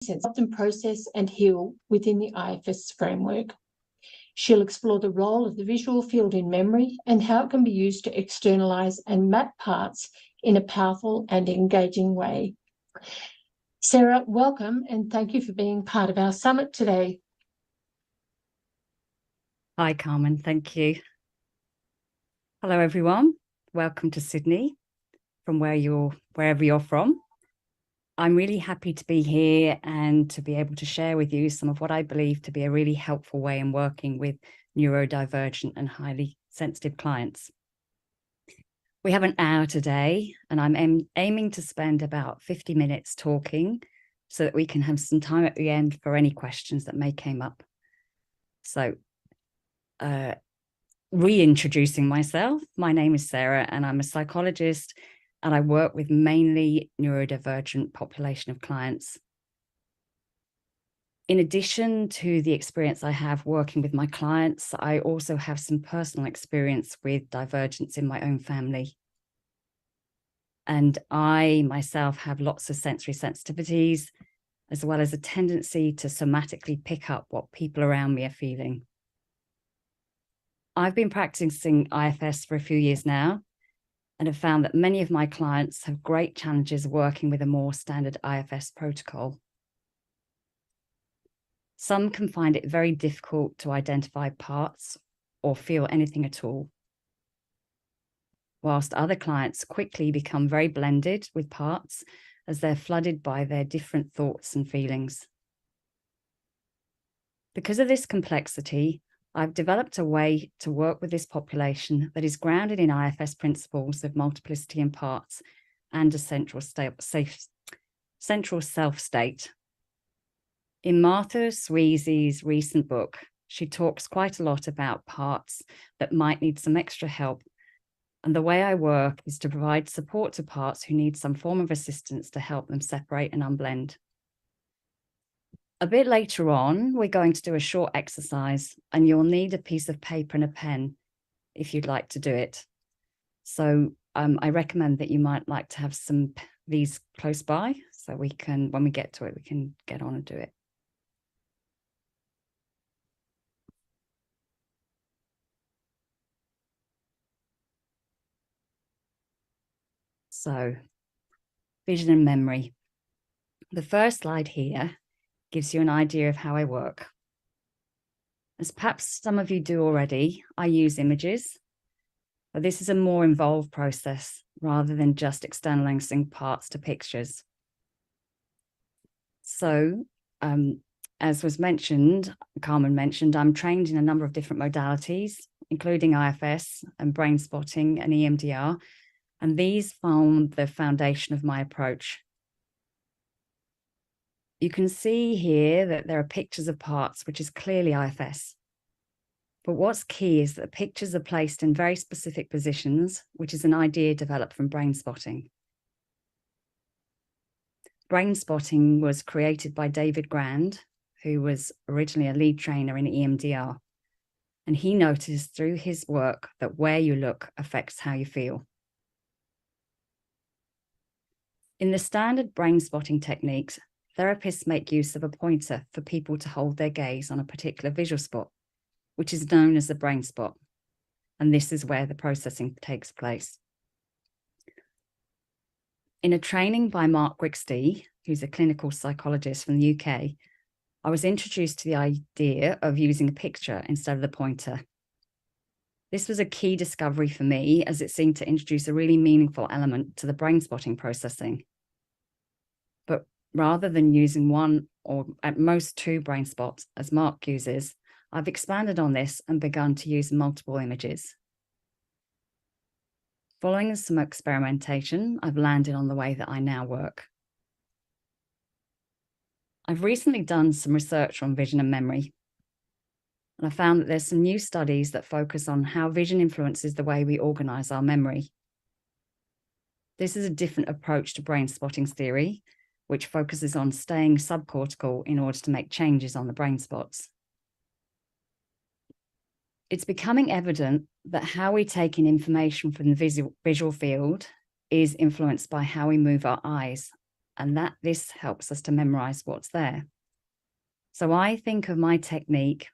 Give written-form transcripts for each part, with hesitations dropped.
often process and heal within the IFS framework. She'll explore the role of the visual field in memory and how it can be used to externalise and map parts in a powerful and engaging way. Sarah, welcome and thank you for being part of our summit today. Hi, Carmen. Thank you. Hello, everyone. Welcome to Sydney from wherever you're from. I'm really happy to be here and to be able to share with you some of what I believe to be a really helpful way in working with neurodivergent and highly sensitive clients. We have an hour today, and I'm aiming to spend about 50 minutes talking so that we can have some time at the end for any questions that may come up. So, reintroducing myself, my name is Sarah, and I'm a psychologist, and I work with mainly neurodivergent population of clients. In addition to the experience I have working with my clients, I also have some personal experience with divergence in my own family. And I myself have lots of sensory sensitivities, as well as a tendency to somatically pick up what people around me are feeling. I've been practicing IFS for a few years now, and have found that many of my clients have great challenges working with a more standard IFS protocol. Some can find it very difficult to identify parts or feel anything at all, whilst other clients quickly become very blended with parts as they're flooded by their different thoughts and feelings. Because of this complexity, I've developed a way to work with this population that is grounded in IFS principles of multiplicity in parts and a central self-state. In Martha Sweezy's recent book, she talks quite a lot about parts that might need some extra help. And the way I work is to provide support to parts who need some form of assistance to help them separate and unblend. A bit later on, we're going to do a short exercise, and you'll need a piece of paper and a pen if you'd like to do it. So I recommend that you might like to have some these close by, so we can, when we get to it, we can get on and do it. So, vision and memory. The first slide here gives you an idea of how I work. As perhaps some of you do already, I use images, but this is a more involved process rather than just externalizing parts to pictures. So, as was mentioned, Carmen mentioned, I'm trained in a number of different modalities, including IFS and Brainspotting and EMDR, and these form the foundation of my approach. You can see here that there are pictures of parts, which is clearly IFS. But what's key is that the pictures are placed in very specific positions, which is an idea developed from Brainspotting. Brainspotting was created by David Grand, who was originally a lead trainer in EMDR. And he noticed through his work that where you look affects how you feel. In the standard Brainspotting techniques, therapists make use of a pointer for people to hold their gaze on a particular visual spot, which is known as the brain spot. And this is where the processing takes place. In a training by Mark Grigsby, who's a clinical psychologist from the UK, I was introduced to the idea of using a picture instead of the pointer. This was a key discovery for me, as it seemed to introduce a really meaningful element to the brain spotting processing. But rather than using one or at most two brain spots, as Mark uses, I've expanded on this and begun to use multiple images. Following some experimentation, I've landed on the way that I now work. I've recently done some research on vision and memory, and I found that there's some new studies that focus on how vision influences the way we organize our memory. This is a different approach to brain spotting theory, which focuses on staying subcortical in order to make changes on the brain spots. It's becoming evident that how we take in information from the visual field is influenced by how we move our eyes and that this helps us to memorize what's there. So I think of my technique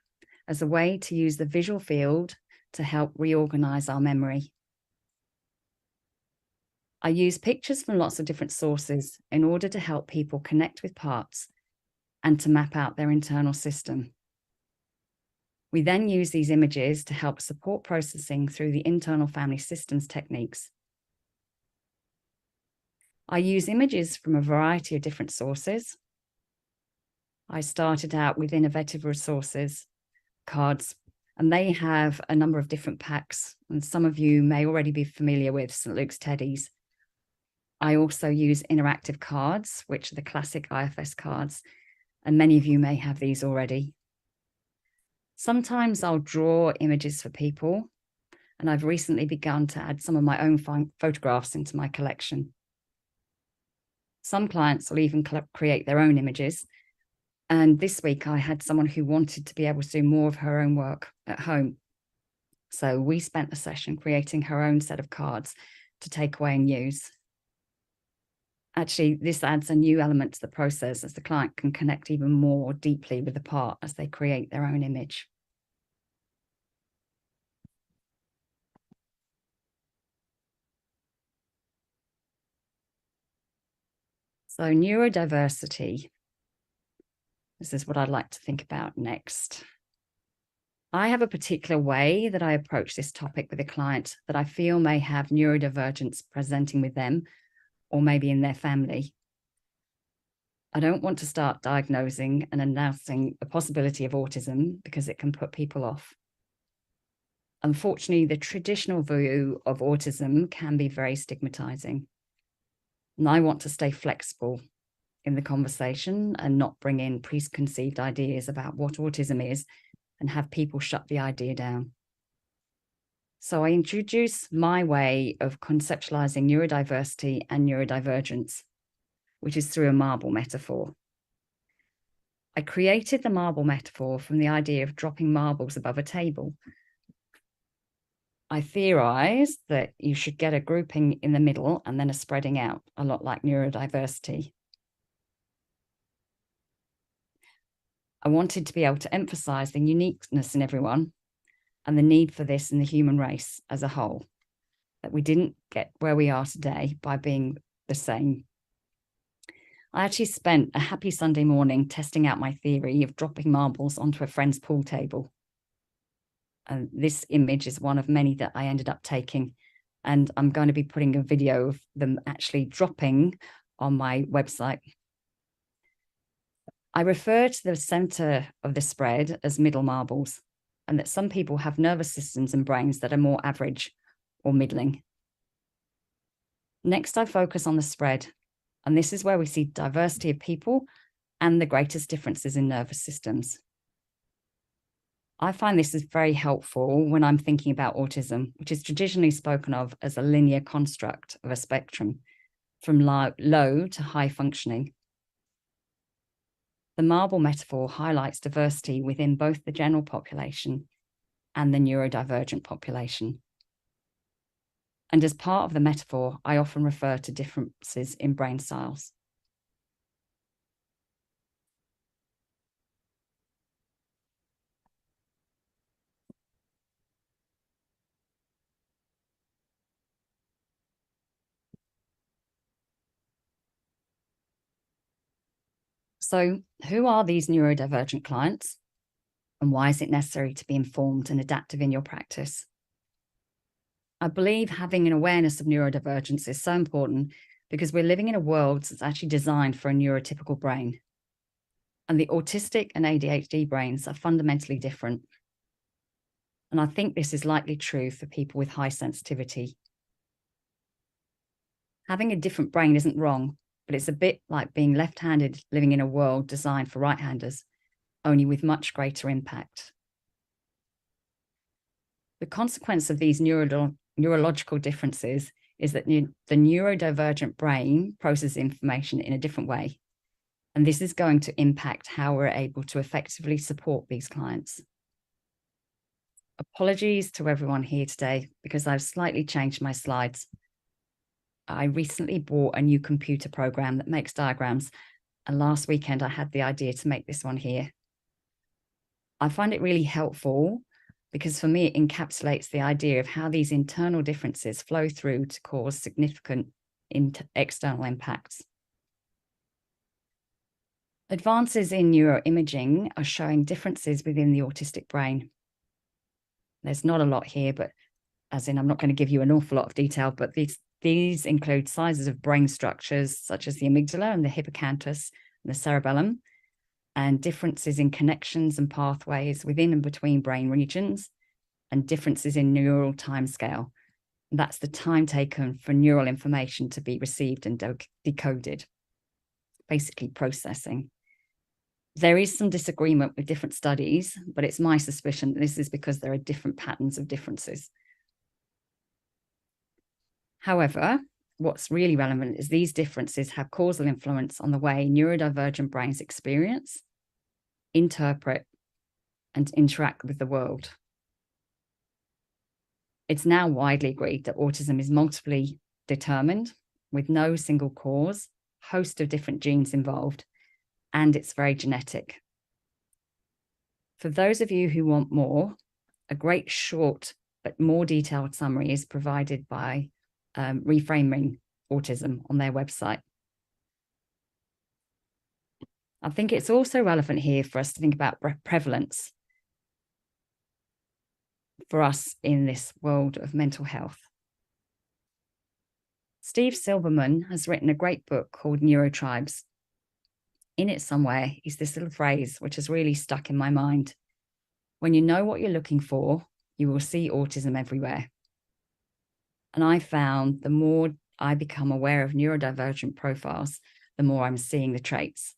as a way to use the visual field to help reorganize our memory. I use pictures from lots of different sources in order to help people connect with parts and to map out their internal system. We then use these images to help support processing through the internal family systems techniques. I use images from a variety of different sources. I started out with innovative resources, cards, and they have a number of different packs, and some of you may already be familiar with St. Luke's Teddies. I also use interactive cards, which are the classic IFS cards, and many of you may have these already. Sometimes I'll draw images for people, and I've recently begun to add some of my own photographs into my collection. Some clients will even create their own images. And this week I had someone who wanted to be able to do more of her own work at home. So we spent a session creating her own set of cards to take away and use. Actually, this adds a new element to the process as the client can connect even more deeply with the part as they create their own image. So neurodiversity. This is what I'd like to think about next. I have a particular way that I approach this topic with a client that I feel may have neurodivergence presenting with them, or maybe in their family. I don't want to start diagnosing and announcing the possibility of autism because it can put people off. Unfortunately, the traditional view of autism can be very stigmatizing. And I want to stay flexible in the conversation and not bring in preconceived ideas about what autism is and have people shut the idea down. So I introduce my way of conceptualizing neurodiversity and neurodivergence, which is through a marble metaphor. I created the marble metaphor from the idea of dropping marbles above a table. I theorized that you should get a grouping in the middle and then a spreading out, a lot like neurodiversity. I wanted to be able to emphasize the uniqueness in everyone and the need for this in the human race as a whole, that we didn't get where we are today by being the same. I actually spent a happy Sunday morning testing out my theory of dropping marbles onto a friend's pool table. And this image is one of many that I ended up taking. And I'm going to be putting a video of them actually dropping on my website. I refer to the center of the spread as middle marbles, and that some people have nervous systems and brains that are more average or middling. Next, I focus on the spread, and this is where we see diversity of people and the greatest differences in nervous systems. I find this is very helpful when I'm thinking about autism, which is traditionally spoken of as a linear construct of a spectrum from low to high functioning. The marble metaphor highlights diversity within both the general population and the neurodivergent population. And as part of the metaphor, I often refer to differences in brain styles. So, who are these neurodivergent clients? And why is it necessary to be informed and adaptive in your practice? I believe having an awareness of neurodivergence is so important because we're living in a world that's actually designed for a neurotypical brain. And the autistic and ADHD brains are fundamentally different. And I think this is likely true for people with high sensitivity. Having a different brain isn't wrong, but it's a bit like being left-handed living in a world designed for right-handers, only with much greater impact. The consequence of these neurological differences is that the neurodivergent brain processes information in a different way. And this is going to impact how we're able to effectively support these clients. Apologies to everyone here today because I've slightly changed my slides. I recently bought a new computer program that makes diagrams, and last weekend I had the idea to make this one here. I find it really helpful because for me, it encapsulates the idea of how these internal differences flow through to cause significant external impacts. Advances in neuroimaging are showing differences within the autistic brain. There's not a lot here, but as in, I'm not going to give you an awful lot of detail, but these include sizes of brain structures, such as the amygdala and the hippocampus and the cerebellum, and differences in connections and pathways within and between brain regions, and differences in neural timescale. That's the time taken for neural information to be received and decoded, basically processing. There is some disagreement with different studies, but it's my suspicion that this is because there are different patterns of differences. However, what's really relevant is these differences have causal influence on the way neurodivergent brains experience, interpret, and interact with the world. It's now widely agreed that autism is multiply determined with no single cause, host of different genes involved, and it's very genetic. For those of you who want more, a great short but more detailed summary is provided by Reframing Autism on their website. I think it's also relevant here for us to think about prevalence for us in this world of mental health. Steve Silberman has written a great book called Neurotribes. In it somewhere is this little phrase which has really stuck in my mind. When you know what you're looking for, you will see autism everywhere. And I found the more I become aware of neurodivergent profiles, the more I'm seeing the traits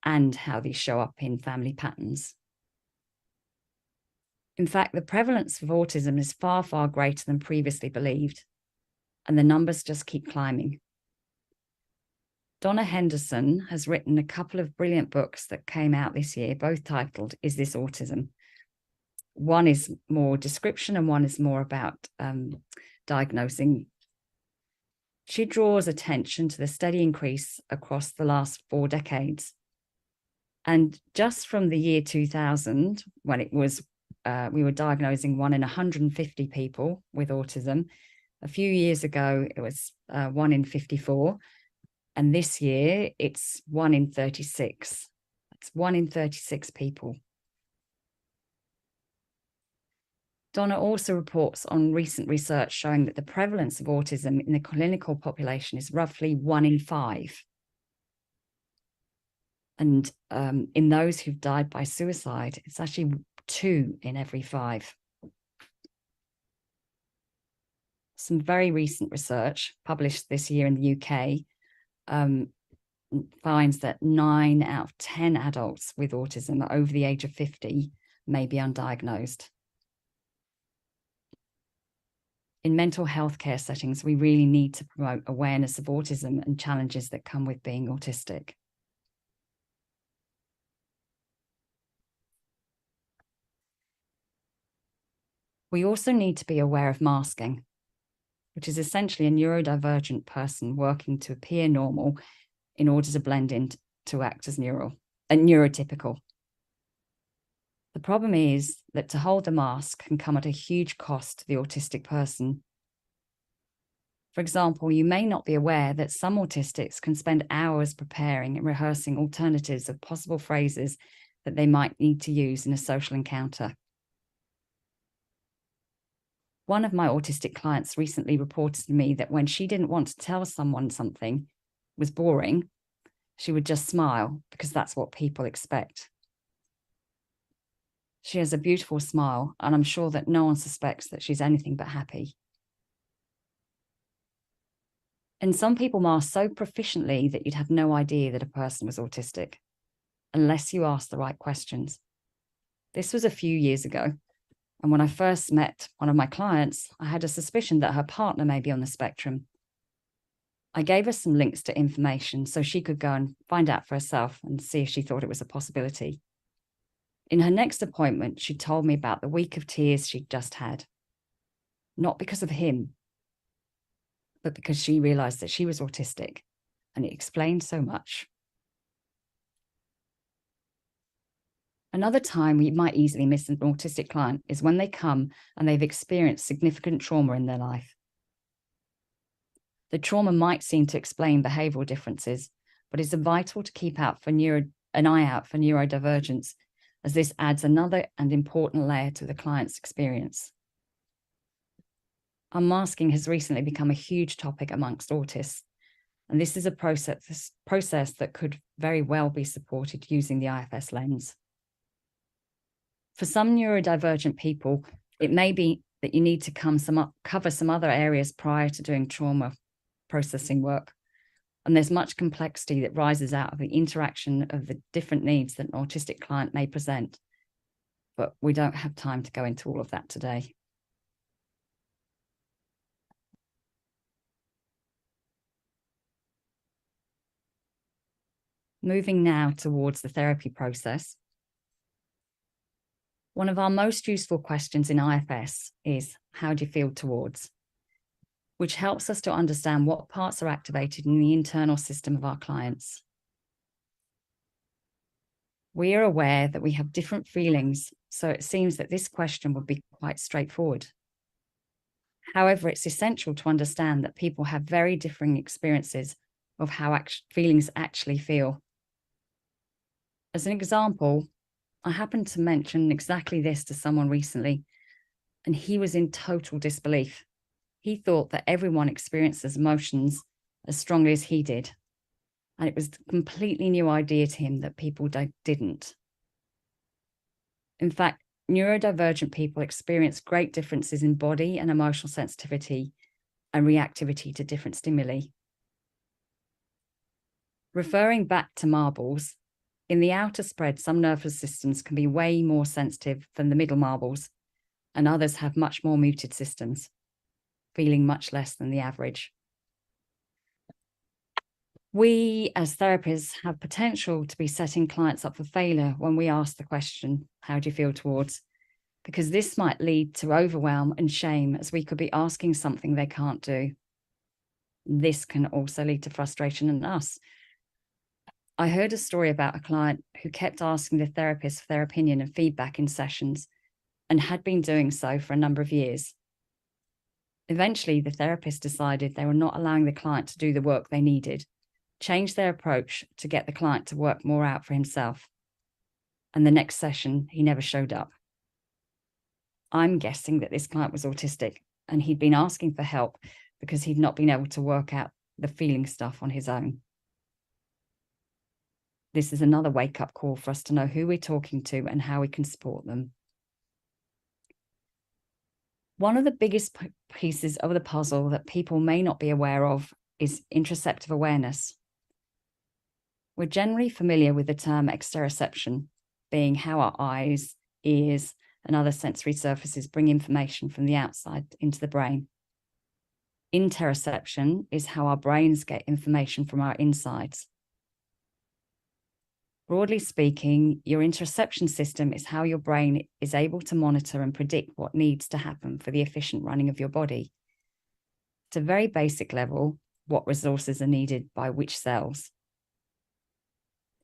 and how these show up in family patterns. In fact, the prevalence of autism is far, far greater than previously believed, and the numbers just keep climbing. Donna Henderson has written a couple of brilliant books that came out this year, both titled, Is This Autism? One is more description and one is more about diagnosing. She draws attention to the steady increase across the last 4 decades. And just from the year 2000, when it was, we were diagnosing 1 in 150 people with autism. A few years ago, it was 1 in 54. And this year, it's 1 in 36. It's 1 in 36 people. Donna also reports on recent research showing that the prevalence of autism in the clinical population is roughly 1 in 5. And in those who've died by suicide, it's actually 2 in every 5. Some very recent research published this year in the UK finds that 9 out of 10 adults with autism over the age of 50 may be undiagnosed. In mental health care settings, we really need to promote awareness of autism and challenges that come with being autistic. We also need to be aware of masking, which is essentially a neurodivergent person working to appear normal in order to blend in to act as neurotypical. The problem is that to hold the mask can come at a huge cost to the autistic person. For example, you may not be aware that some autistics can spend hours preparing and rehearsing alternatives of possible phrases that they might need to use in a social encounter. One of my autistic clients recently reported to me that when she didn't want to tell someone something was boring, she would just smile because that's what people expect. She has a beautiful smile, and I'm sure that no one suspects that she's anything but happy. And some people mask so proficiently that you'd have no idea that a person was autistic, unless you ask the right questions. This was a few years ago, and when I first met one of my clients, I had a suspicion that her partner may be on the spectrum. I gave her some links to information so she could go and find out for herself and see if she thought it was a possibility. In her next appointment, she told me about the week of tears she'd just had. Not because of him, but because she realized that she was autistic, and it explained so much. Another time we might easily miss an autistic client is when they come and they've experienced significant trauma in their life. The trauma might seem to explain behavioral differences, but it's vital to keep an eye out for neurodivergence, as this adds another and important layer to the client's experience. Unmasking has recently become a huge topic amongst autists, and this is a process that could very well be supported using the IFS lens. For some neurodivergent people, it may be that you need to cover some other areas prior to doing trauma processing work. And there's much complexity that rises out of the interaction of the different needs that an autistic client may present. But we don't have time to go into all of that today. Moving now towards the therapy process. One of our most useful questions in IFS is, how do you feel towards? Which helps us to understand what parts are activated in the internal system of our clients. We are aware that we have different feelings, so it seems that this question would be quite straightforward. However, it's essential to understand that people have very differing experiences of how feelings actually feel. As an example, I happened to mention exactly this to someone recently, and he was in total disbelief. He thought that everyone experiences emotions as strongly as he did. And it was a completely new idea to him that people didn't. In fact, neurodivergent people experience great differences in body and emotional sensitivity and reactivity to different stimuli. Referring back to marbles, in the outer spread, some nervous systems can be way more sensitive than the middle marbles, and others have much more muted systems, feeling much less than the average. We, as therapists, have potential to be setting clients up for failure when we ask the question, how do you feel towards? Because this might lead to overwhelm and shame, as we could be asking something they can't do. This can also lead to frustration in us. I heard a story about a client who kept asking the therapist for their opinion and feedback in sessions, and had been doing so for a number of years. Eventually, the therapist decided they were not allowing the client to do the work they needed, changed their approach to get the client to work more out for himself. And the next session, he never showed up. I'm guessing that this client was autistic, and he'd been asking for help because he'd not been able to work out the feeling stuff on his own. This is another wake-up call for us to know who we're talking to and how we can support them. One of the biggest pieces of the puzzle that people may not be aware of is interoceptive awareness. We're generally familiar with the term exteroception, being how our eyes, ears, and other sensory surfaces bring information from the outside into the brain. Interoception is how our brains get information from our insides. Broadly speaking, your interoception system is how your brain is able to monitor and predict what needs to happen for the efficient running of your body. At a very basic level, what resources are needed by which cells.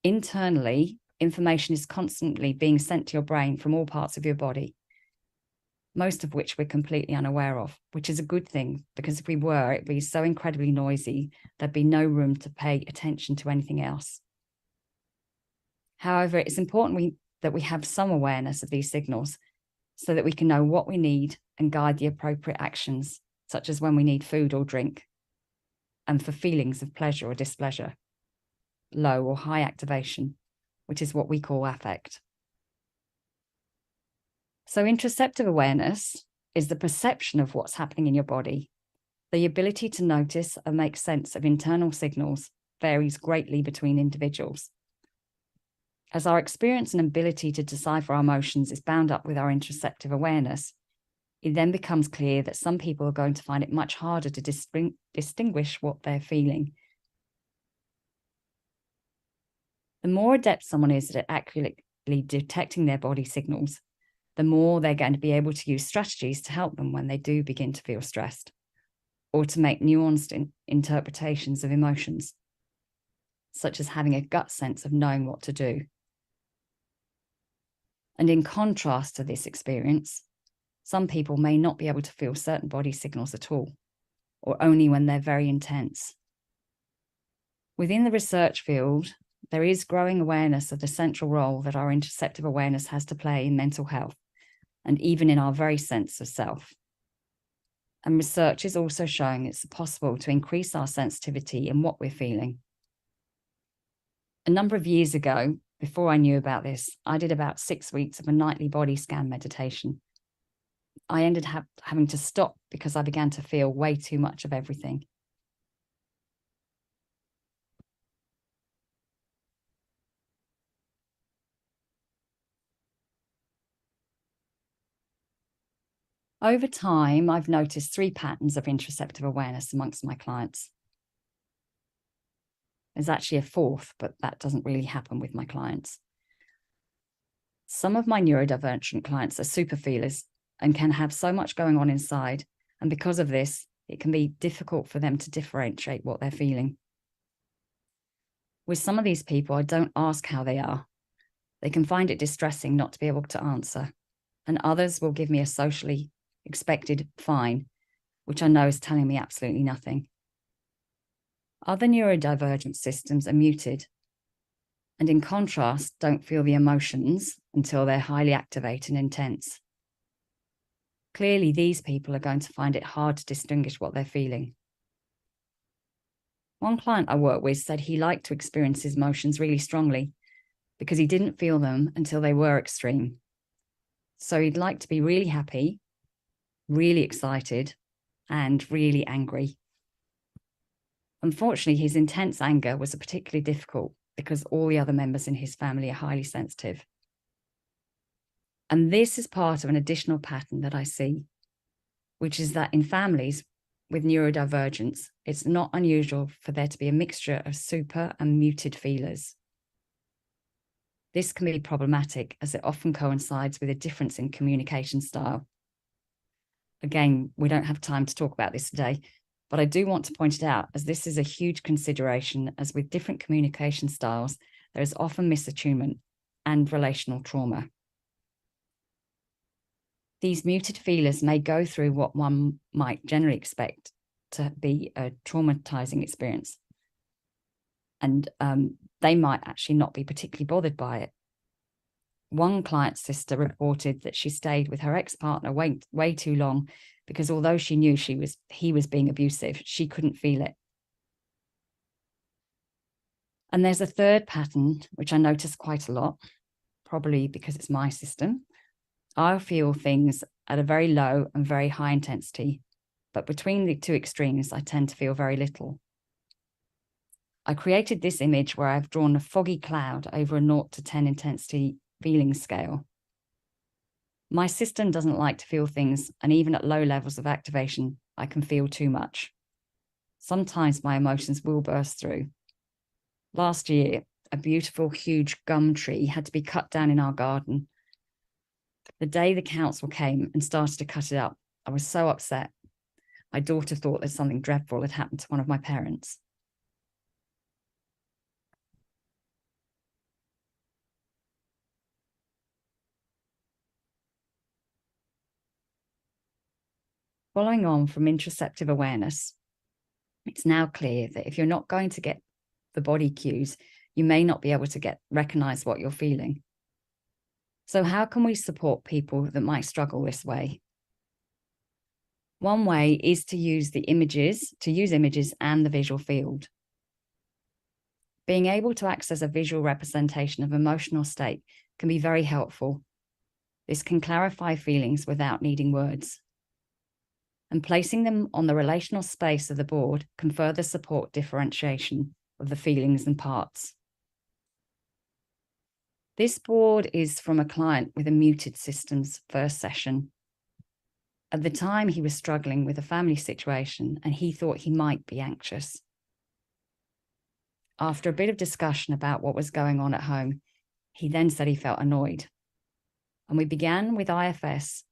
Internally, information is constantly being sent to your brain from all parts of your body, most of which we're completely unaware of, which is a good thing, because if we were, it'd be so incredibly noisy, there'd be no room to pay attention to anything else. However, it's important that we have some awareness of these signals so that we can know what we need and guide the appropriate actions, such as when we need food or drink, and for feelings of pleasure or displeasure, low or high activation, which is what we call affect. So interoceptive awareness is the perception of what's happening in your body. The ability to notice and make sense of internal signals varies greatly between individuals. As our experience and ability to decipher our emotions is bound up with our interoceptive awareness, it then becomes clear that some people are going to find it much harder to distinguish what they're feeling. The more adept someone is at accurately detecting their body signals, the more they're going to be able to use strategies to help them when they do begin to feel stressed, or to make nuanced interpretations of emotions, such as having a gut sense of knowing what to do. And in contrast to this experience, some people may not be able to feel certain body signals at all, or only when they're very intense. Within the research field, there is growing awareness of the central role that our interoceptive awareness has to play in mental health, and even in our very sense of self. And research is also showing it's possible to increase our sensitivity in what we're feeling. A number of years ago, before I knew about this, I did about 6 weeks of a nightly body scan meditation. I ended up having to stop because I began to feel way too much of everything. Over time, I've noticed 3 patterns of interoceptive awareness amongst my clients. There's actually a 4th, but that doesn't really happen with my clients. Some of my neurodivergent clients are super feelers and can have so much going on inside. And because of this, it can be difficult for them to differentiate what they're feeling. With some of these people, I don't ask how they are. They can find it distressing not to be able to answer. And others will give me a socially expected fine, which I know is telling me absolutely nothing. Other neurodivergent systems are muted, and in contrast, don't feel the emotions until they're highly activated and intense. Clearly, these people are going to find it hard to distinguish what they're feeling. One client I work with said he liked to experience his emotions really strongly because he didn't feel them until they were extreme. So he'd like to be really happy, really excited, and really angry. Unfortunately, his intense anger was particularly difficult because all the other members in his family are highly sensitive. And this is part of an additional pattern that I see, which is that in families with neurodivergence, it's not unusual for there to be a mixture of super and muted feelers. This can be problematic as it often coincides with a difference in communication style. Again, we don't have time to talk about this today, but I do want to point it out as this is a huge consideration, as with different communication styles, there is often misattunement and relational trauma. These muted feelers may go through what one might generally expect to be a traumatizing experience. And they might actually not be particularly bothered by it. One client's sister reported that she stayed with her ex-partner way too long because although she knew he was being abusive, she couldn't feel it. And there's a third pattern, which I notice quite a lot, probably because it's my system. I feel things at a very low and very high intensity, but between the two extremes, I tend to feel very little. I created this image where I've drawn a foggy cloud over a 0 to 10 intensity feeling scale. My system doesn't like to feel things, and even at low levels of activation, I can feel too much. Sometimes my emotions will burst through. Last year, a beautiful, huge gum tree had to be cut down in our garden. The day the council came and started to cut it up, I was so upset. My daughter thought that something dreadful had happened to one of my parents. Following on from interoceptive awareness, it's now clear that if you're not going to get the body cues, you may not be able to recognize what you're feeling. So how can we support people that might struggle this way? One way is to use images and the visual field. Being able to access a visual representation of emotional state can be very helpful. This can clarify feelings without needing words. And placing them on the relational space of the board can further support differentiation of the feelings and parts. This board is from a client with a muted systems first session. At the time, he was struggling with a family situation and he thought he might be anxious. After a bit of discussion about what was going on at home, he then said he felt annoyed. And we began with IFS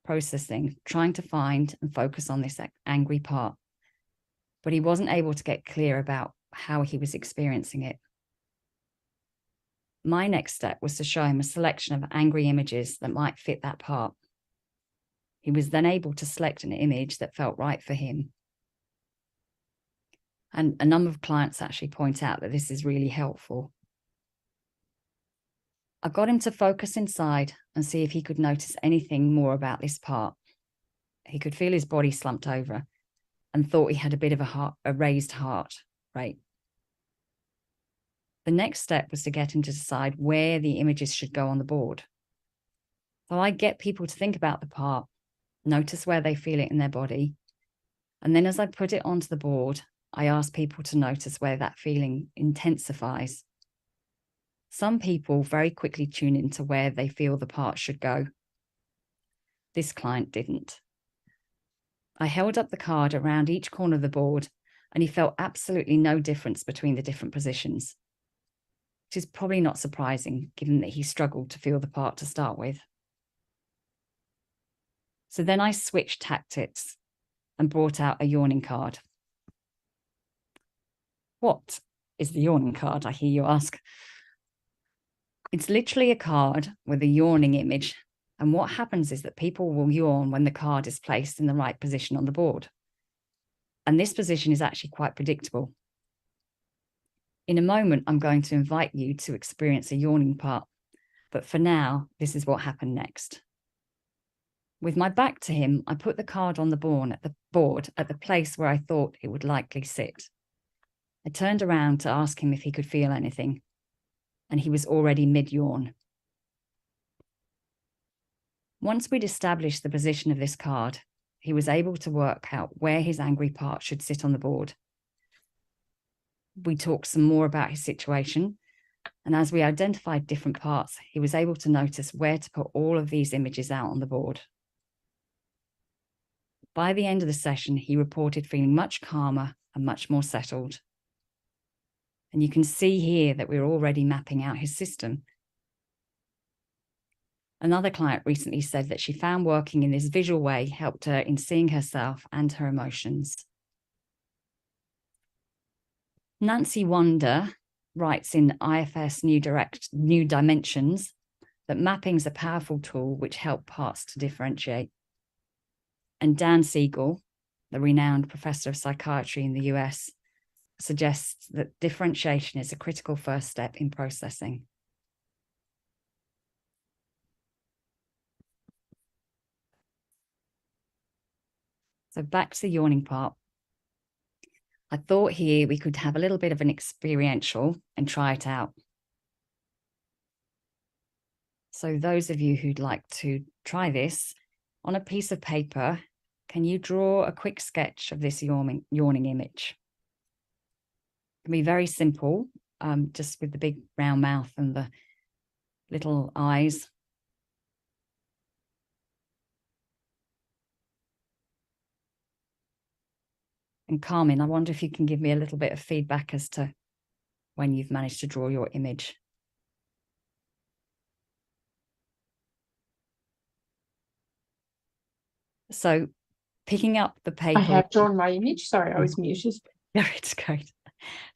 processing, trying to find and focus on this angry part. but he wasn't able to get clear about how he was experiencing it. My next step was to show him a selection of angry images that might fit that part. He was then able to select an image that felt right for him. And a number of clients actually point out that this is really helpful. I got him to focus inside and see if he could notice anything more about this part. He could feel his body slumped over and thought he had a bit of a raised heart rate. The next step was to get him to decide where the images should go on the board. So I get people to think about the part, notice where they feel it in their body, and then as I put it onto the board, I ask people to notice where that feeling intensifies. Some people very quickly tune into where they feel the part should go. This client didn't. I held up the card around each corner of the board, and he felt absolutely no difference between the different positions, which is probably not surprising given that he struggled to feel the part to start with. So then I switched tactics and brought out a yawning card. What is the yawning card, I hear you ask? It's literally a card with a yawning image. And what happens is that people will yawn when the card is placed in the right position on the board. And this position is actually quite predictable. In a moment, I'm going to invite you to experience a yawning part. But for now, this is what happened next. With my back to him, I put the card on the board at the place where I thought it would likely sit. I turned around to ask him if he could feel anything, and he was already mid-yawn. Once we'd established the position of this card, he was able to work out where his angry part should sit on the board. We talked some more about his situation, and as we identified different parts, he was able to notice where to put all of these images out on the board. By the end of the session, he reported feeling much calmer and much more settled. And you can see here that we're already mapping out his system. Another client recently said that she found working in this visual way helped her in seeing herself and her emotions. Nancy Wonder writes in IFS New Dimensions that mapping is a powerful tool which helps parts to differentiate. And Dan Siegel, the renowned professor of psychiatry in the US, suggests that differentiation is a critical first step in processing. So back to the yawning part. I thought here we could have a little bit of an experiential and try it out. So those of you who'd like to try this, on a piece of paper, can you draw a quick sketch of this yawning image? It can be very simple, just with the big round mouth and the little eyes. And Carmen, I wonder if you can give me a little bit of feedback as to when you've managed to draw your image. So picking up the paper. I have drawn my image. Sorry, I was muted. No, it's great.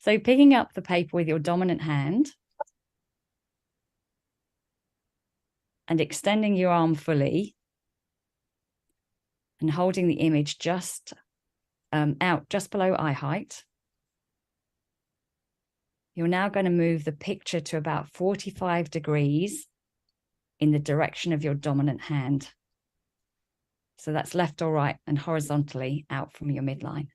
So picking up the paper with your dominant hand and extending your arm fully and holding the image just out just below eye height. You're now going to move the picture to about 45 degrees in the direction of your dominant hand. So that's left or right and horizontally out from your midline.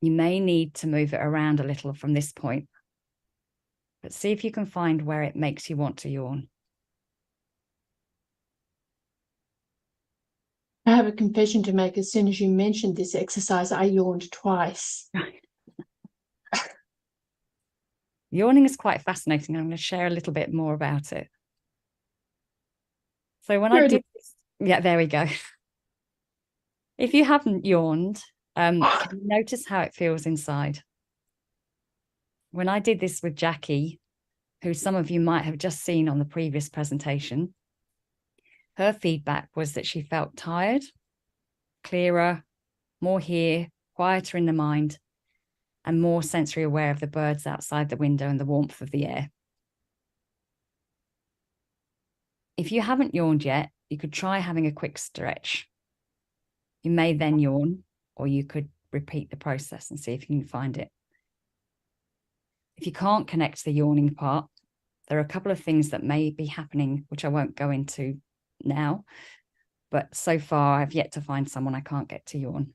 You may need to move it around a little from this point, but see if you can find where it makes you want to yawn. I have a confession to make. As soon as you mentioned this exercise, I yawned twice. Yawning is quite fascinating. I'm going to share a little bit more about it. So when I did this, yeah, there we go. If you haven't yawned, can you notice how it feels inside? When I did this with Jackie, who some of you might have just seen on the previous presentation, her feedback was that she felt tired, clearer, more here, quieter in the mind, and more sensory aware of the birds outside the window and the warmth of the air. If you haven't yawned yet, you could try having a quick stretch. You may then yawn, or you could repeat the process and see if you can find it. If you can't connect to the yawning part, there are a couple of things that may be happening, which I won't go into now, but so far I've yet to find someone I can't get to yawn.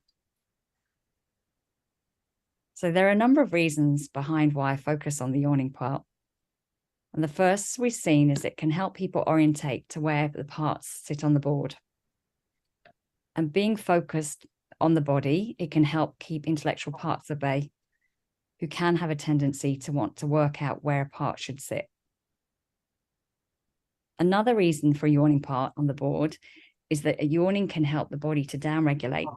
So there are a number of reasons behind why I focus on the yawning part. And the first we've seen is it can help people orientate to where the parts sit on the board. And being focused on the body, it can help keep intellectual parts at bay, who can have a tendency to want to work out where a part should sit. Another reason for a yawning part on the board is that a yawning can help the body to downregulate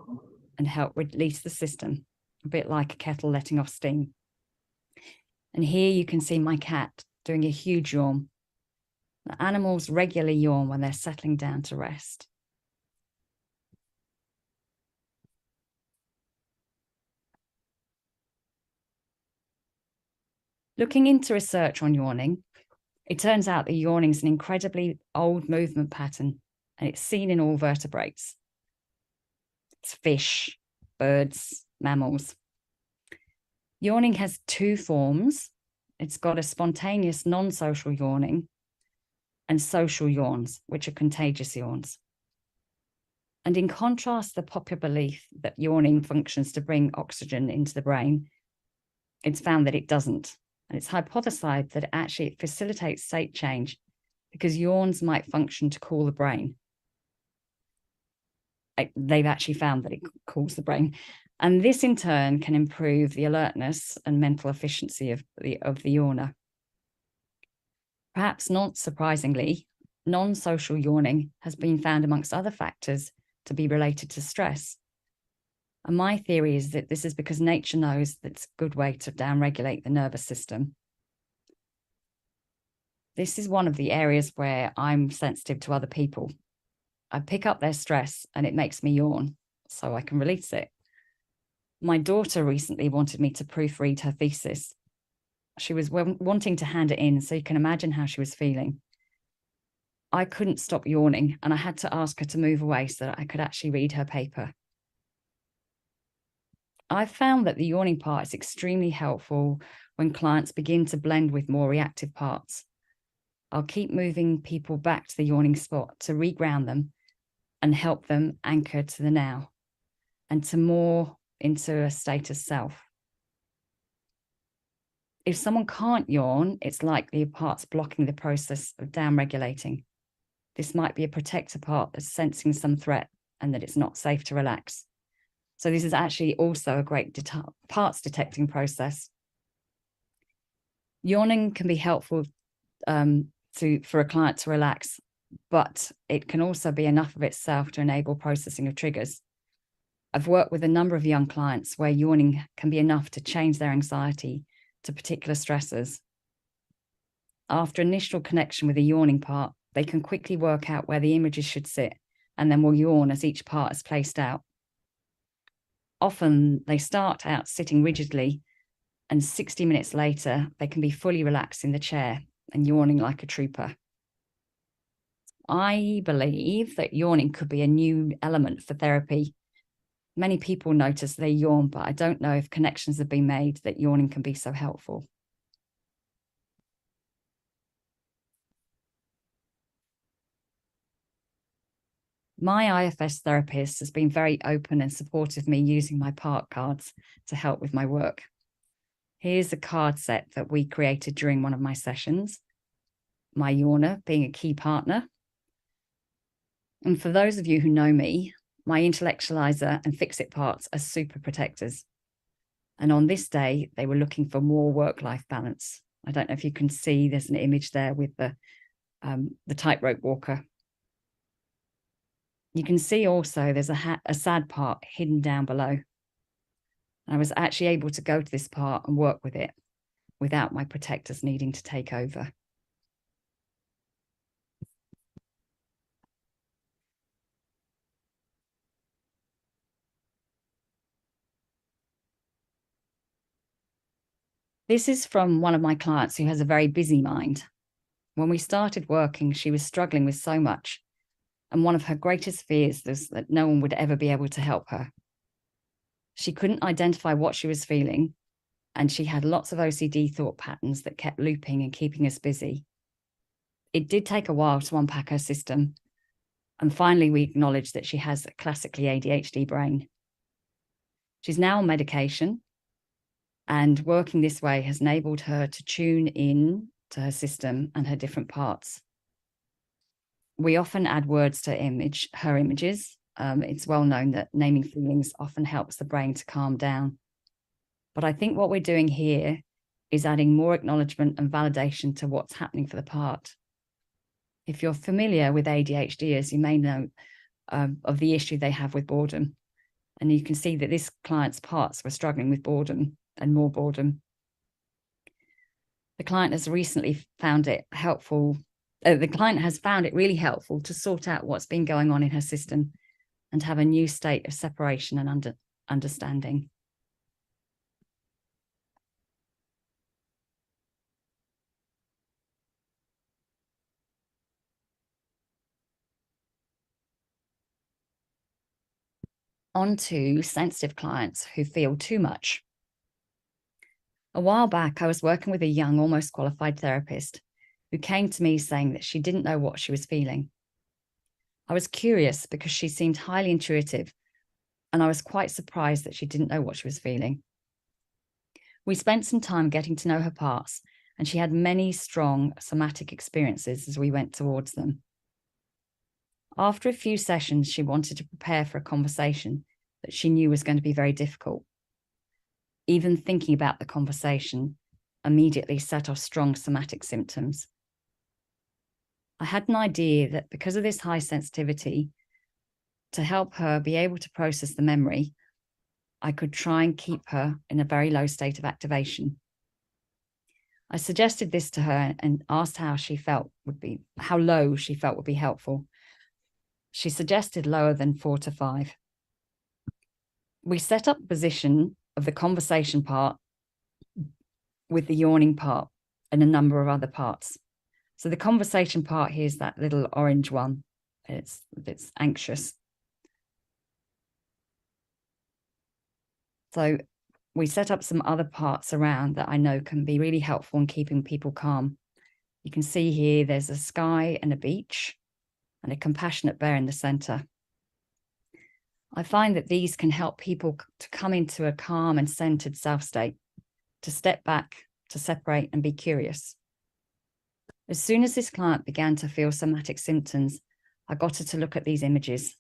and help release the system, a bit like a kettle letting off steam. And here you can see my cat doing a huge yawn. The animals regularly yawn when they're settling down to rest. Looking into research on yawning, it turns out that yawning is an incredibly old movement pattern, and it's seen in all vertebrates. It's fish, birds, mammals. Yawning has two forms. It's got a spontaneous non-social yawning and social yawns, which are contagious yawns. And in contrast to the popular belief that yawning functions to bring oxygen into the brain, it's found that it doesn't. And it's hypothesized that actually it facilitates state change because yawns might function to cool the brain. They've actually found that it cools the brain. And this in turn can improve the alertness and mental efficiency of the yawner. Perhaps not surprisingly, non-social yawning has been found amongst other factors to be related to stress. And my theory is that this is because nature knows that's a good way to downregulate the nervous system. This is one of the areas where I'm sensitive to other people. I pick up their stress and it makes me yawn, so I can release it. My daughter recently wanted me to proofread her thesis. She was wanting to hand it in, so you can imagine how she was feeling. I couldn't stop yawning, and I had to ask her to move away so that I could actually read her paper. I've found that the yawning part is extremely helpful when clients begin to blend with more reactive parts. I'll keep moving people back to the yawning spot to reground them and help them anchor to the now and to more into a state of self. If someone can't yawn, it's likely a part's blocking the process of downregulating. This might be a protector part that's sensing some threat and that it's not safe to relax. So this is actually also a great parts detecting process. Yawning can be helpful for a client to relax, but it can also be enough of itself to enable processing of triggers. I've worked with a number of young clients where yawning can be enough to change their anxiety to particular stressors. After initial connection with the yawning part, they can quickly work out where the images should sit and then will yawn as each part is placed out. Often they start out sitting rigidly, and 60 minutes later, they can be fully relaxed in the chair and yawning like a trooper. I believe that yawning could be a new element for therapy. Many people notice they yawn, but I don't know if connections have been made that yawning can be so helpful. My IFS therapist has been very open and supportive of me using my part cards to help with my work. Here's a card set that we created during one of my sessions, my yawner being a key partner. And for those of you who know me, my intellectualizer and fix-it parts are super protectors. And on this day, they were looking for more work-life balance. I don't know if you can see, there's an image there with the tightrope walker. You can see also there's a sad part hidden down below. I was actually able to go to this part and work with it without my protectors needing to take over. This is from one of my clients who has a very busy mind. When we started working, she was struggling with so much, and one of her greatest fears was that no one would ever be able to help her. She couldn't identify what she was feeling, and she had lots of OCD thought patterns that kept looping and keeping us busy. It did take a while to unpack her system, and finally we acknowledged that she has a classically ADHD brain. She's now on medication, and working this way has enabled her to tune in to her system and her different parts. We often add words to her images. It's well known that naming feelings often helps the brain to calm down. But I think what we're doing here is adding more acknowledgement and validation to what's happening for the part. If you're familiar with ADHDers, you may know of the issue they have with boredom. And you can see that this client's parts were struggling with boredom and more boredom. The client has recently found it helpful. The client has found it really helpful to sort out what's been going on in her system and have a new state of separation and understanding. On to sensitive clients who feel too much. A while back, I was working with a young, almost qualified therapist who came to me saying that she didn't know what she was feeling. I was curious because she seemed highly intuitive, and I was quite surprised that she didn't know what she was feeling. We spent some time getting to know her parts, and she had many strong somatic experiences as we went towards them. After a few sessions, she wanted to prepare for a conversation that she knew was going to be very difficult. Even thinking about the conversation immediately set off strong somatic symptoms. I had an idea that because of this high sensitivity, to help her be able to process the memory, I could try and keep her in a very low state of activation. I suggested this to her and asked how low she felt would be helpful. She suggested lower than 4 to 5. We set up the position of the conversation part with the yawning part and a number of other parts. So the conversation part here is that little orange one. It's anxious. So we set up some other parts around that I know can be really helpful in keeping people calm. You can see here there's a sky and a beach and a compassionate bear in the center. I find that these can help people to come into a calm and centered self state, to step back, to separate and be curious. As soon as this client began to feel somatic symptoms, I got her to look at these images.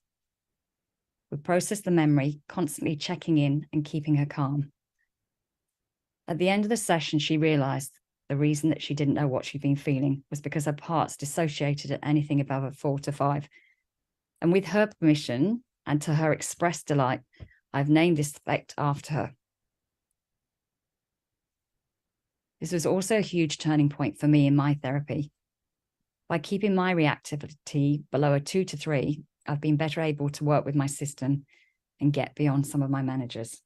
We processed the memory, constantly checking in and keeping her calm. At the end of the session, she realized the reason that she didn't know what she'd been feeling was because her parts dissociated at anything above a 4 to 5. And with her permission and to her expressed delight, I've named this effect after her. This was also a huge turning point for me in my therapy. By keeping my reactivity below a 2 to 3, I've been better able to work with my system and get beyond some of my managers.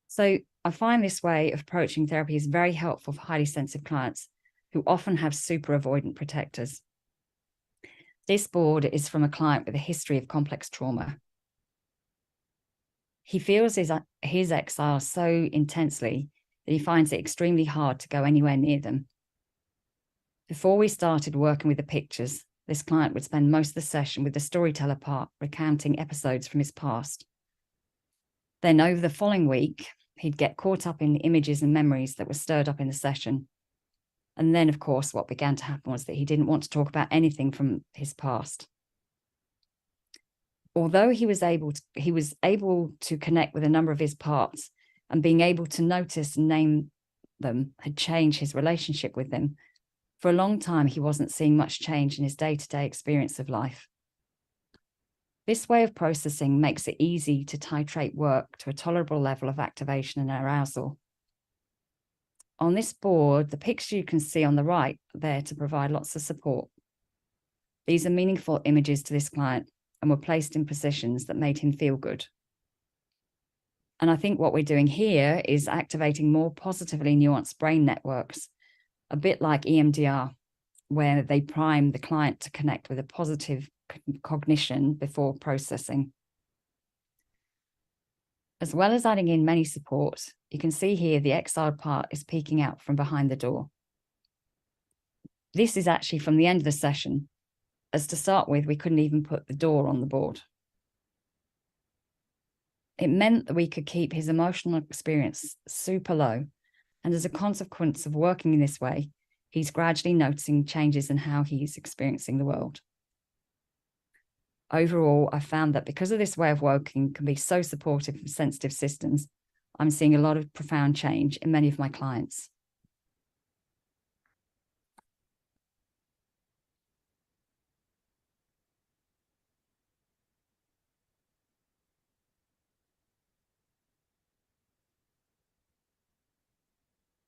So I find this way of approaching therapy is very helpful for highly sensitive clients who often have super avoidant protectors. This board is from a client with a history of complex trauma. He feels his exile so intensely that he finds it extremely hard to go anywhere near them. Before we started working with the pictures, this client would spend most of the session with the storyteller part, recounting episodes from his past. Then over the following week, he'd get caught up in the images and memories that were stirred up in the session. And then, of course, what began to happen was that he didn't want to talk about anything from his past. Although he was able to connect with a number of his parts, and being able to notice and name them had changed his relationship with them, for a long time he wasn't seeing much change in his day-to-day experience of life. This way of processing makes it easy to titrate work to a tolerable level of activation and arousal. On this board, the picture you can see on the right there to provide lots of support. These are meaningful images to this client and were placed in positions that made him feel good. And I think what we're doing here is activating more positively nuanced brain networks, a bit like EMDR, where they prime the client to connect with a positive cognition before processing. As well as adding in many supports, you can see here the exiled part is peeking out from behind the door. This is actually from the end of the session, as to start with, we couldn't even put the door on the board. It meant that we could keep his emotional experience super low. And as a consequence of working in this way, he's gradually noticing changes in how he's experiencing the world. Overall, I found that because of this way of working can be so supportive of sensitive systems, I'm seeing a lot of profound change in many of my clients.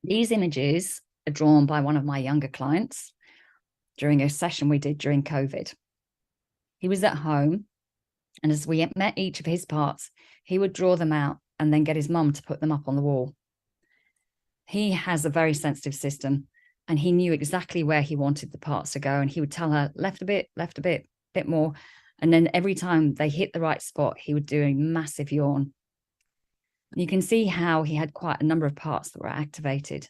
These images are drawn by one of my younger clients during a session we did during COVID. He was at home, and as we met each of his parts, he would draw them out and then get his mum to put them up on the wall. He has a very sensitive system, and he knew exactly where he wanted the parts to go, and he would tell her, left a bit more. And then every time they hit the right spot, he would do a massive yawn. You can see how he had quite a number of parts that were activated.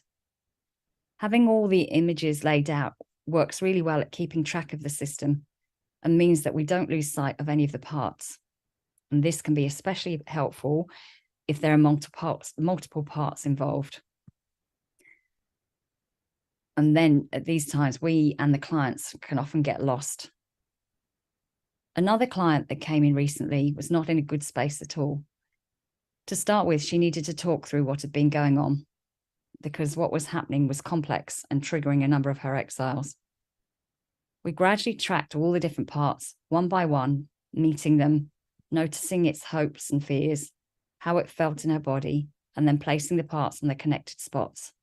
Having all the images laid out works really well at keeping track of the system and means that we don't lose sight of any of the parts. And this can be especially helpful if there are multiple parts involved. And then at these times, we and the clients can often get lost. Another client that came in recently was not in a good space at all. To start with, she needed to talk through what had been going on, because what was happening was complex and triggering a number of her exiles. We gradually tracked all the different parts, one by one, meeting them, noticing its hopes and fears, how it felt in her body, and then placing the parts on the connected spots.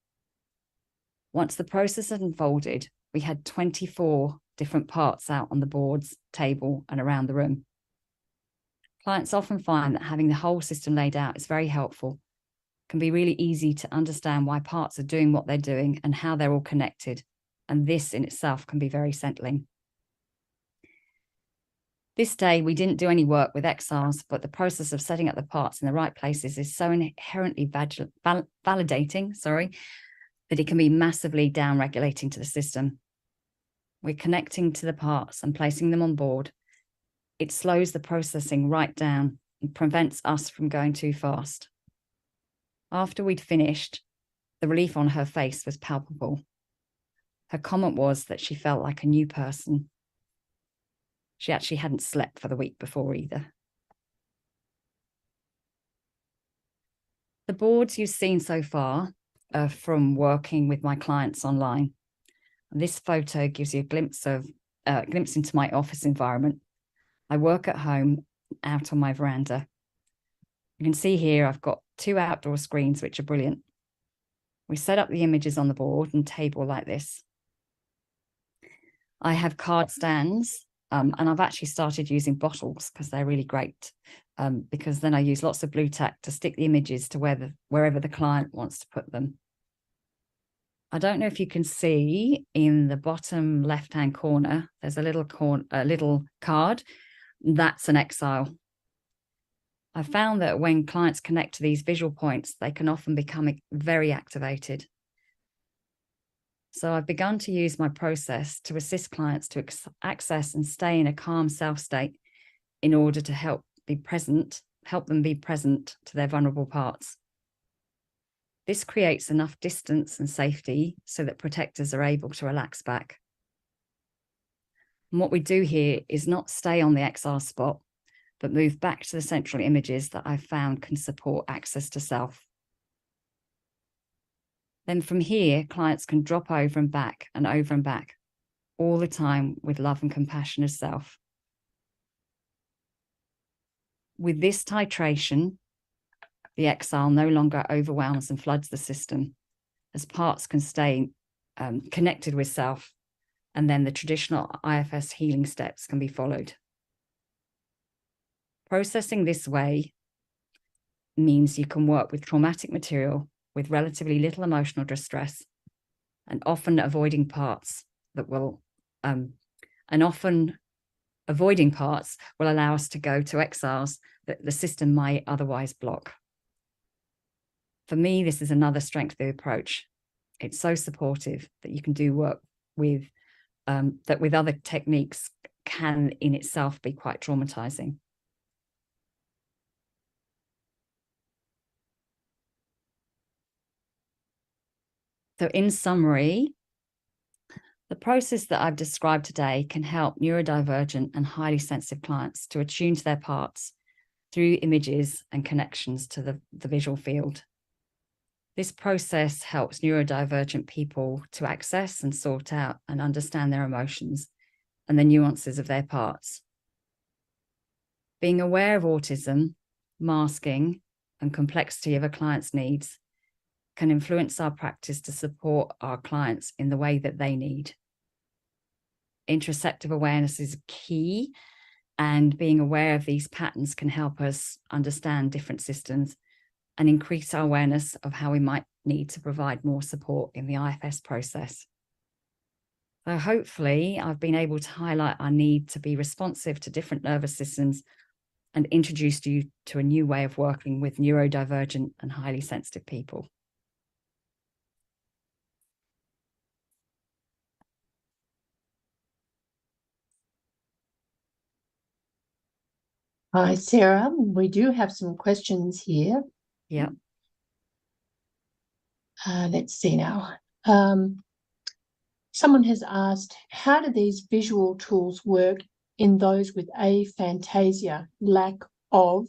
Once the process had unfolded, we had 24 different parts out on the boards, table, and around the room. Clients often find that having the whole system laid out is very helpful. It can be really easy to understand why parts are doing what they're doing and how they're all connected. And this in itself can be very settling. This day, we didn't do any work with exiles, but the process of setting up the parts in the right places is so inherently validating, that it can be massively down-regulating to the system. We're connecting to the parts and placing them on board. It slows the processing right down and prevents us from going too fast. After we'd finished, the relief on her face was palpable. Her comment was that she felt like a new person. She actually hadn't slept for the week before either. The boards you've seen so far are from working with my clients online. This photo gives you a glimpse into my office environment. I work at home out on my veranda. You can see here I've got 2 outdoor screens, which are brilliant. We set up the images on the board and table like this. I have card stands, and I've actually started using bottles because they're really great, because then I use lots of blue tack to stick the images to wherever the client wants to put them. I don't know if you can see in the bottom left-hand corner, there's a little card. That's an exile. I found that when clients connect to these visual points, they can often become very activated. So I've begun to use my process to assist clients to access and stay in a calm self state in order to help them be present to their vulnerable parts. This creates enough distance and safety so that protectors are able to relax back. And what we do here is not stay on the exile spot, but move back to the central images that I've found can support access to self. Then from here, clients can drop over and back, all the time with love and compassion as self. With this titration, the exile no longer overwhelms and floods the system, as parts can stay connected with self, and then the traditional IFS healing steps can be followed. Processing this way means you can work with traumatic material with relatively little emotional distress, and often avoiding parts will allow us to go to exiles that the system might otherwise block. For me, this is another strength of the approach. It's so supportive that you can do work with that with other techniques can in itself be quite traumatizing. So in summary, the process that I've described today can help neurodivergent and highly sensitive clients to attune to their parts through images and connections to the visual field. This process helps neurodivergent people to access and sort out and understand their emotions and the nuances of their parts. Being aware of autism, masking, and complexity of a client's needs can influence our practice to support our clients in the way that they need. Interoceptive awareness is key, and being aware of these patterns can help us understand different systems and increase our awareness of how we might need to provide more support in the IFS process. So hopefully I've been able to highlight our need to be responsive to different nervous systems and introduced you to a new way of working with neurodivergent and highly sensitive people. Hi, Sarah. We do have some questions here. Yeah. Let's see now. Someone has asked, how do these visual tools work in those with aphantasia, lack of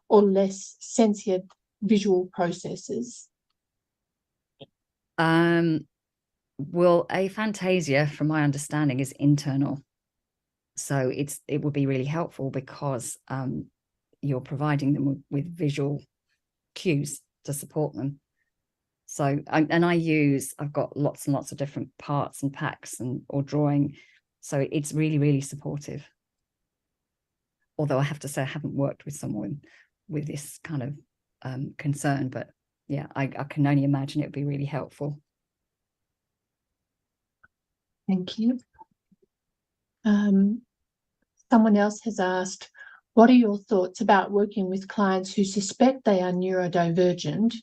or less sentient visual processes? Well, aphantasia, from my understanding, is internal. So it would be really helpful because you're providing them with visual cues to support them. So, I've got lots and lots of different parts and packs or drawing. So it's really, really supportive. Although I have to say, I haven't worked with someone with this kind of concern, but yeah, I can only imagine it would be really helpful. Thank you. Someone else has asked, what are your thoughts about working with clients who suspect they are neurodivergent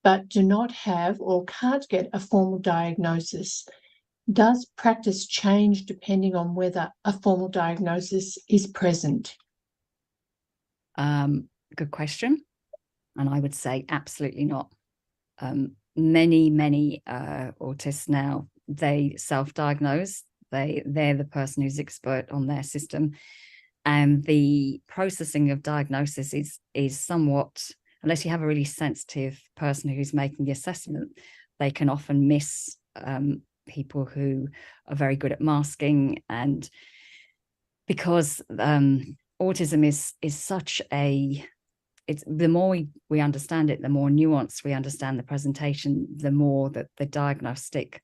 but do not have or can't get a formal diagnosis? Does practice change depending on whether a formal diagnosis is present? Good question. And I would say absolutely not. Many autists now, they self-diagnose. They're the person who's expert on their system. And the processing of diagnosis is somewhat, unless you have a really sensitive person who's making the assessment, they can often miss people who are very good at masking. And because autism is such a, it's the more we understand it, the more nuanced we understand the presentation, the more that the diagnostic,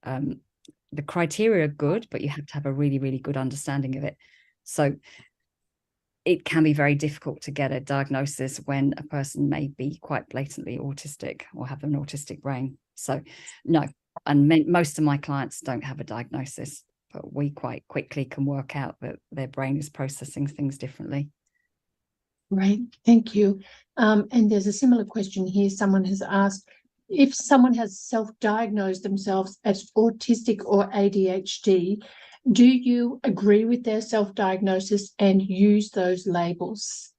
the criteria are good, but you have to have a really, really good understanding of it. So it can be very difficult to get a diagnosis when a person may be quite blatantly autistic or have an autistic brain. So no, and most of my clients don't have a diagnosis, but we quite quickly can work out that their brain is processing things differently. Right, thank you. And there's a similar question here. Someone has asked, if someone has self-diagnosed themselves as autistic or ADHD, do you agree with their self-diagnosis and use those labels?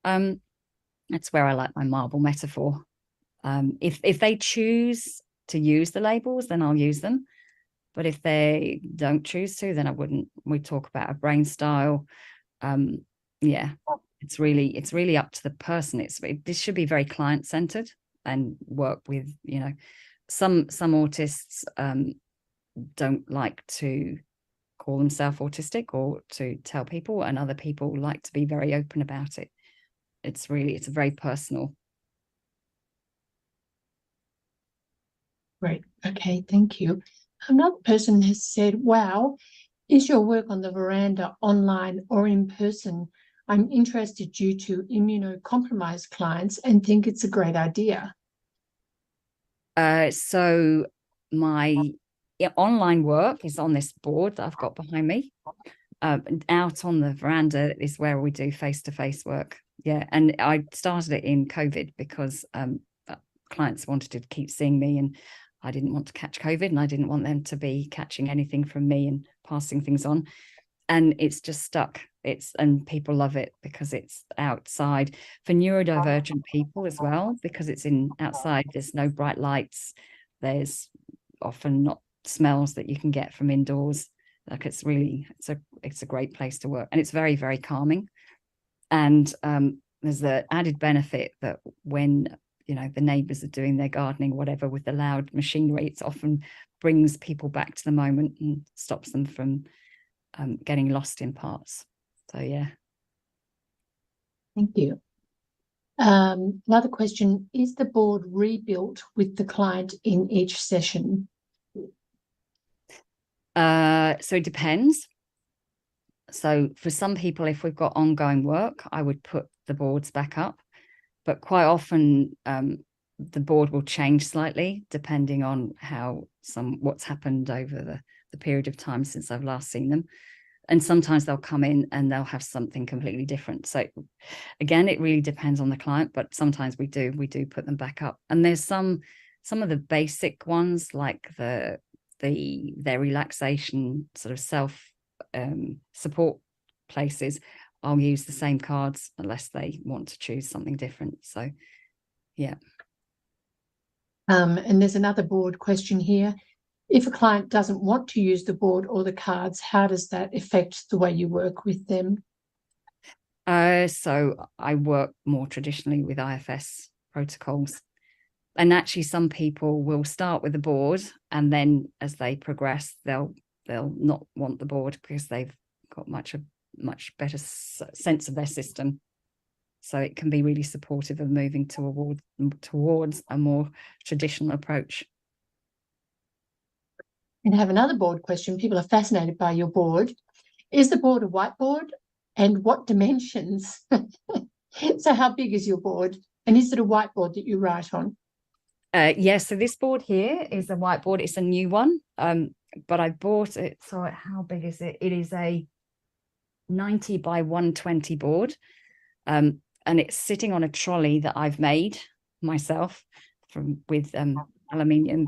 That's where I like my marble metaphor. If they choose to use the labels, then I'll use them. But if they don't choose to, then I wouldn't. We talk about a brain style. Yeah, it's really up to the person. This should be very client-centered and work with, you know, some autists don't like to call themselves autistic or to tell people, and other people like to be very open about it. It's a very personal. Great. Okay, thank you. Another person has said, wow, is your work on the veranda online or in person? I'm interested due to immunocompromised clients and think it's a great idea. So my online work is on this board that I've got behind me. Out on the veranda is where we do face-to-face work. Yeah, and I started it in COVID because clients wanted to keep seeing me, and I didn't want to catch COVID, and I didn't want them to be catching anything from me and passing things on. And it's just stuck. And people love it because it's outside for neurodivergent people as well, because it's in outside. There's no bright lights. There's often not smells that you can get from indoors. Like it's a great place to work, and it's very, very calming. And there's the added benefit that when the neighbors are doing their gardening, whatever, with the loud machinery, it often brings people back to the moment and stops them from getting lost in parts. So yeah. Thank you. Another question, is the board rebuilt with the client in each session? So it depends. So for some people, if we've got ongoing work, I would put the boards back up. But quite often the board will change slightly depending on what's happened over the period of time since I've last seen them. And sometimes they'll come in and they'll have something completely different. So again, it really depends on the client, but sometimes we do put them back up. And there's some of the basic ones, like their relaxation sort of self support places, I'll use the same cards unless they want to choose something different. So yeah. And there's another board question here. If a client doesn't want to use the board or the cards, how does that affect the way you work with them? So I work more traditionally with IFS protocols. And actually some people will start with the board, and then as they progress, they'll not want the board because they've got much better sense of their system. So it can be really supportive of moving towards a more traditional approach. And I have another board question. People are fascinated by your board. Is the board a whiteboard, and what dimensions? So how big is your board? And is it a whiteboard that you write on? Yes, so this board here is a whiteboard. It's a new one, but I bought it. So how big is it? It is a 90 by 120 board, and it's sitting on a trolley that I've made myself with aluminium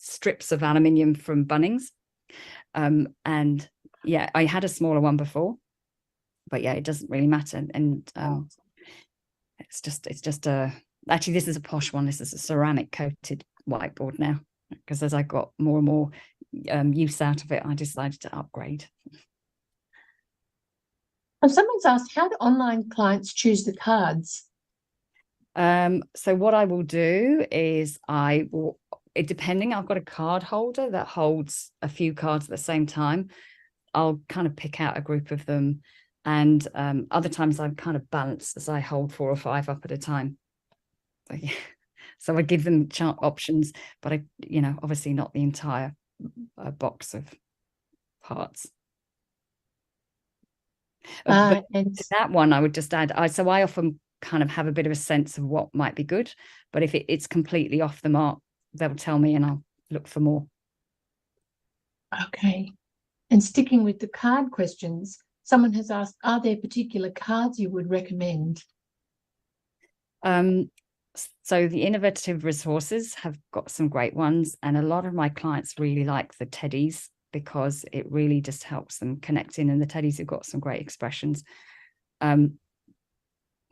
strips of aluminium from Bunnings. And yeah, I had a smaller one before, but yeah, it doesn't really matter. And it's just actually, this is a posh one. This is a ceramic coated whiteboard now, because as I got more and more use out of it, I decided to upgrade. And someone's asked, how do online clients choose the cards? So what I will do is depending, I've got a card holder that holds a few cards at the same time. I'll kind of pick out a group of them, and other times I'm kind of balanced as I hold 4 or 5 up at a time. So I give them options, but I, obviously not the entire box of parts. But to that one, I would just add, so I often kind of have a bit of a sense of what might be good, but if it's completely off the mark, they'll tell me and I'll look for more. Okay. And sticking with the card questions, someone has asked, are there particular cards you would recommend? So the innovative resources have got some great ones, and a lot of my clients really like the teddies because it really just helps them connect in, and the teddies have got some great expressions.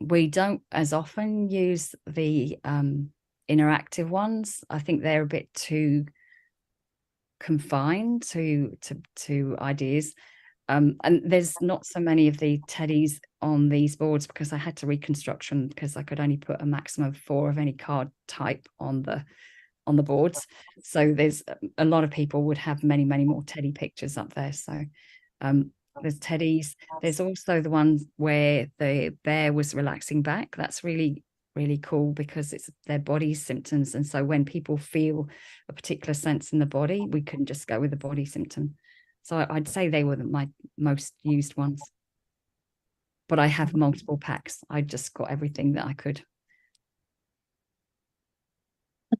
We don't as often use the interactive ones. I think they're a bit too confined to ideas. And there's not so many of the teddies on these boards because I had to reconstruct them because I could only put a maximum of 4 of any card type on the boards. So there's a lot of people would have many more teddy pictures up there. So there's teddies. There's also the ones where the bear was relaxing back. That's really really cool because it's their body symptoms. And so when people feel a particular sense in the body, we couldn't just go with the body symptom. So I'd say they were my most used ones. But I have multiple packs. I just got everything that I could.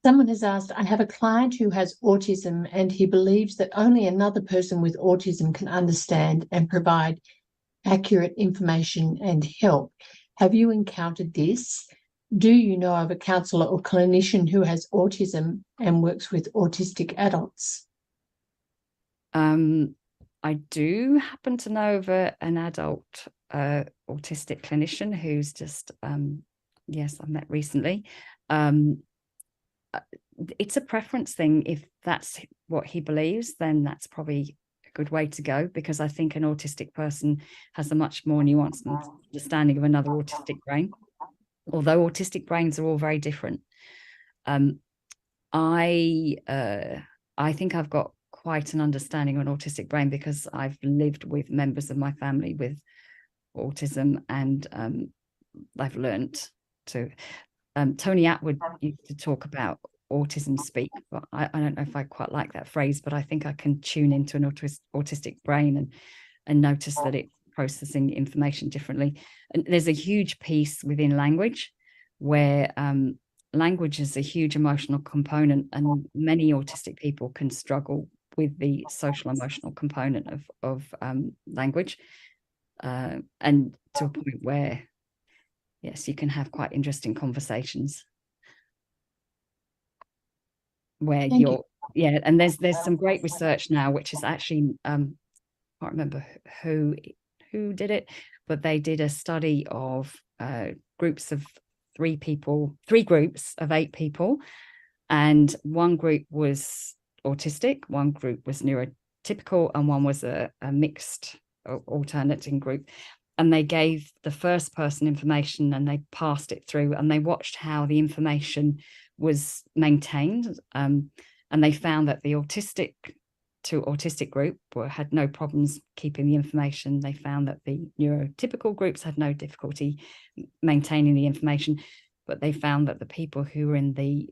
Someone has asked, I have a client who has autism and he believes that only another person with autism can understand and provide accurate information and help. Have you encountered this? Do you know of a counsellor or clinician who has autism and works with autistic adults? I do happen to know of an adult autistic clinician who's just, yes, I met recently. It's a preference thing. If that's what he believes, then that's probably a good way to go, because I think an autistic person has a much more nuanced understanding of another autistic brain, although autistic brains are all very different. I think I've got quite an understanding of an autistic brain because I've lived with members of my family with autism, and I've learnt to. Tony Attwood used to talk about autism speak, but I don't know if I quite like that phrase, but I think I can tune into an autistic brain and notice that it's processing information differently. And there's a huge piece within language where language is a huge emotional component, and many autistic people can struggle with the social emotional component of language, and to a point where, yes, you can have quite interesting conversations where yeah, and there's some great research now, which is actually I can't remember who did it, but they did a study of groups of three groups of 8 people, and one group was autistic, one group was neurotypical, and one was a mixed alternating group. And they gave the first person information and they passed it through, and they watched how the information was maintained. And they found that the autistic group had no problems keeping the information. They found that the neurotypical groups had no difficulty maintaining the information, but they found that the people who were in the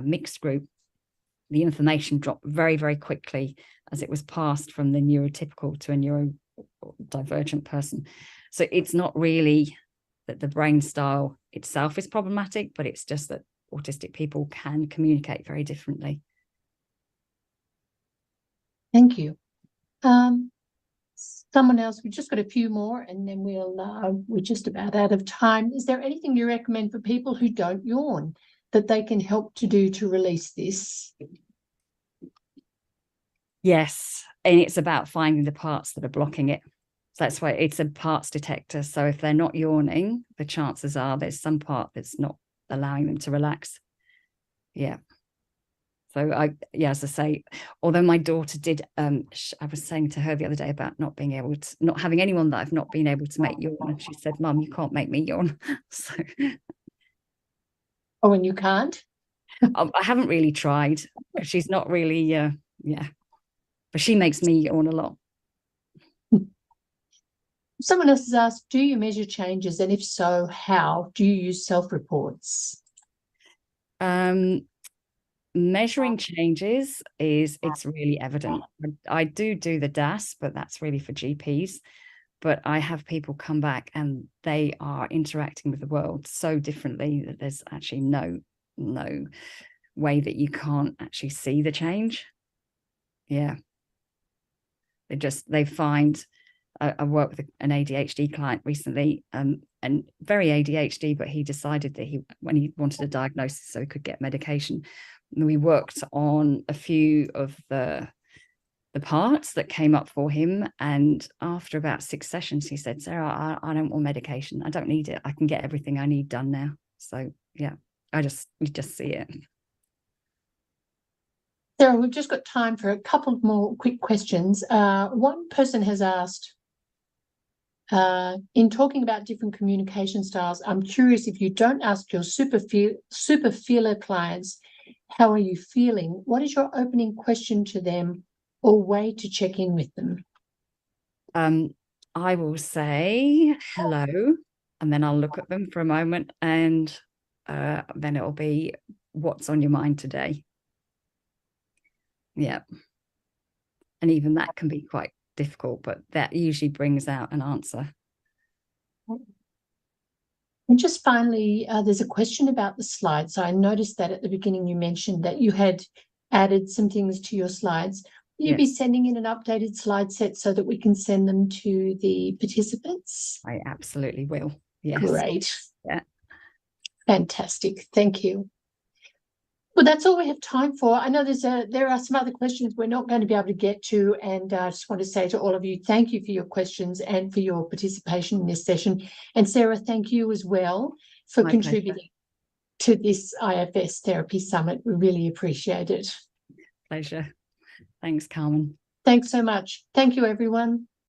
mixed group, the information dropped very, very quickly as it was passed from the neurotypical to a neurodivergent person. So it's not really that the brain style itself is problematic, but it's just that autistic people can communicate very differently. Thank you. Someone else, we've just got a few more and then we're just about out of time. Is there anything you recommend for people who don't yawn that they can help to do to release this? Yes, and it's about finding the parts that are blocking it. So that's why it's a parts detector. So if they're not yawning, the chances are there's some part that's not allowing them to relax. Yeah. So as I say, although my daughter did, I was saying to her the other day about not having anyone that I've not been able to make yawn. And she said, Mum, you can't make me yawn. So. Oh, and you can't? I haven't really tried because she's not really, yeah. But she makes me yawn a lot. Someone else has asked, do you measure changes? And if so, how? Do you use self-reports? Measuring changes it's really evident. I do the DAS, but that's really for GPs. But I have people come back and they are interacting with the world so differently that there's actually no way that you can't actually see the change. Yeah. They find, I worked with an ADHD client recently, and very ADHD, but he decided that when he wanted a diagnosis so he could get medication, we worked on a few of the parts that came up for him. And after about 6 sessions, he said, Sarah, I don't want medication. I don't need it. I can get everything I need done now. So yeah, you just see it. Sarah, we've just got time for a couple more quick questions. One person has asked, in talking about different communication styles, I'm curious, if you don't ask your super feeler clients, how are you feeling? What is your opening question to them or way to check in with them? I will say hello, and then I'll look at them for a moment, and then it'll be what's on your mind today. Yeah. And even that can be quite difficult, but that usually brings out an answer. And just finally, there's a question about the slides. So I noticed that at the beginning you mentioned that you had added some things to your slides. Will you be sending in an updated slide set so that we can send them to the participants? I absolutely will. Yes. Great. Yeah. Fantastic. Thank you. Well, that's all we have time for. I know there are some other questions we're not going to be able to get to, and I just want to say to all of you, thank you for your questions and for your participation in this session. And Sarah, thank you as well for contributing to this IFS Therapy Summit. We really appreciate it. Pleasure. Thanks, Carmen. Thanks so much. Thank you, everyone.